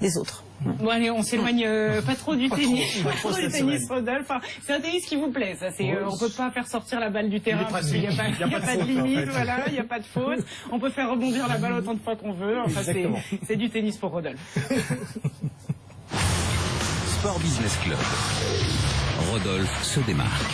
des autres. Bon allez, on s'éloigne pas trop du tennis. Pas trop du tennis, Rodolphe. Enfin, c'est un tennis qui vous plaît, ça. On peut pas faire sortir la balle du terrain parce qu'il n'y a pas de limite, voilà, il n'y a pas de faute. On peut faire rebondir la balle autant de fois qu'on veut. Enfin, c'est du tennis pour Rodolphe. Sport Business Club. Rodolphe se démarque.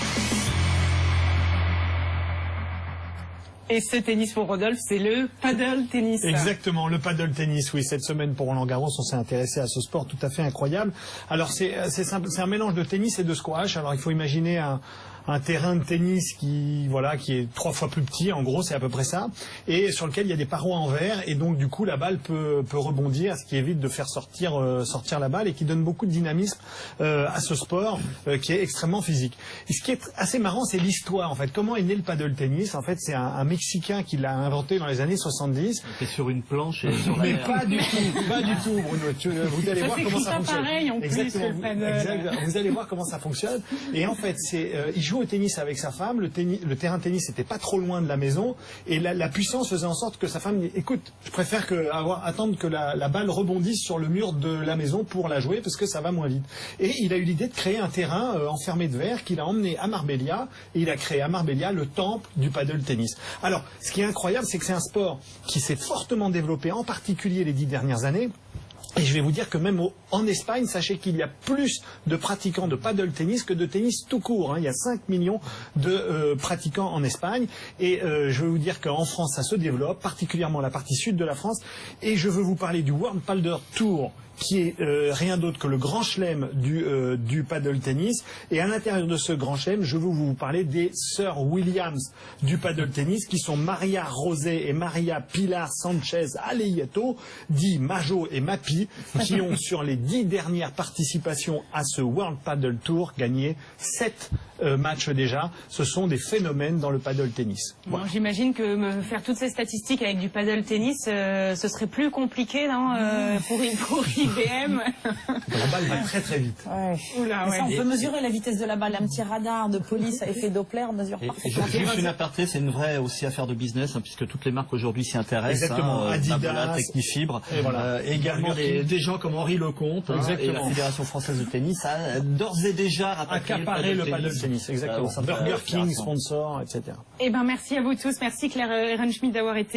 Et ce tennis pour Rodolphe, c'est le paddle tennis. Exactement, le paddle tennis, oui. Cette semaine pour Roland Garros, on s'est intéressé à ce sport tout à fait incroyable. Alors c'est simple, c'est un mélange de tennis et de squash. Alors il faut imaginer un terrain de tennis qui est 3 fois plus petit, en gros c'est à peu près ça, et sur lequel il y a des parois en verre, et donc du coup la balle peut rebondir, ce qui évite de faire sortir la balle et qui donne beaucoup de dynamisme à ce sport qui est extrêmement physique. Et ce qui est assez marrant, c'est l'histoire en fait. Comment est né le paddle tennis? En fait, c'est un Mexicain qui l'a inventé dans les années 70. C'était sur une planche et sur la Mais mer. pas du tout, Bruno. Vous allez voir comment ça fonctionne. Pareil, en Exactement. Plus, le paddle. Vous allez voir comment ça fonctionne. Et en fait, il joue au tennis avec sa femme. Le terrain de tennis n'était pas trop loin de la maison. Et la puissance faisait en sorte que sa femme dit, écoute, je préfère attendre que la balle rebondisse sur le mur de la maison pour la jouer parce que ça va moins vite. Et il a eu l'idée de créer un terrain enfermé de verre qu'il a emmené à Marbella. Et il a créé à Marbella le temple du paddle tennis. Alors, ce qui est incroyable, c'est que c'est un sport qui s'est fortement développé, en particulier les 10 dernières années. Et je vais vous dire que même en Espagne, sachez qu'il y a plus de pratiquants de paddle tennis que de tennis tout court. Il y a 5 millions de pratiquants en Espagne. Et je vais vous dire qu'en France, ça se développe, particulièrement la partie sud de la France. Et je veux vous parler du World Paddle Tour, qui est rien d'autre que le grand chelem du paddle tennis. Et à l'intérieur de ce grand chelem, je veux vous parler des sœurs Williams du paddle tennis, qui sont Maria Rosé et Maria Pilar Sanchez Aleyeto, dit Majo et Mapi, qui ont sur les 10 dernières participations à ce World Paddle Tour gagné 7 matchs déjà. Ce sont des phénomènes dans le paddle tennis. Bon, j'imagine que faire toutes ces statistiques avec du paddle tennis, ce serait plus compliqué, non, pour IBM. La balle va très très vite. Ouais. Oula, ouais. Ça, on peut mesurer la vitesse de la balle. Un petit radar de police à effet Doppler mesure parfaitement. Juste une aparté, c'est une vraie aussi affaire de business, puisque toutes les marques aujourd'hui s'y intéressent. Exactement. Adidas, Nabola, Technifibre, et voilà. également des gens comme Henri Lecomte, et la Fédération Française de Tennis a d'ores et déjà accaparé le paddle tennis. Exactement. Burger King, sponsor, etc. Eh ben, merci à vous tous. Merci Claire Ehrenschmidt d'avoir été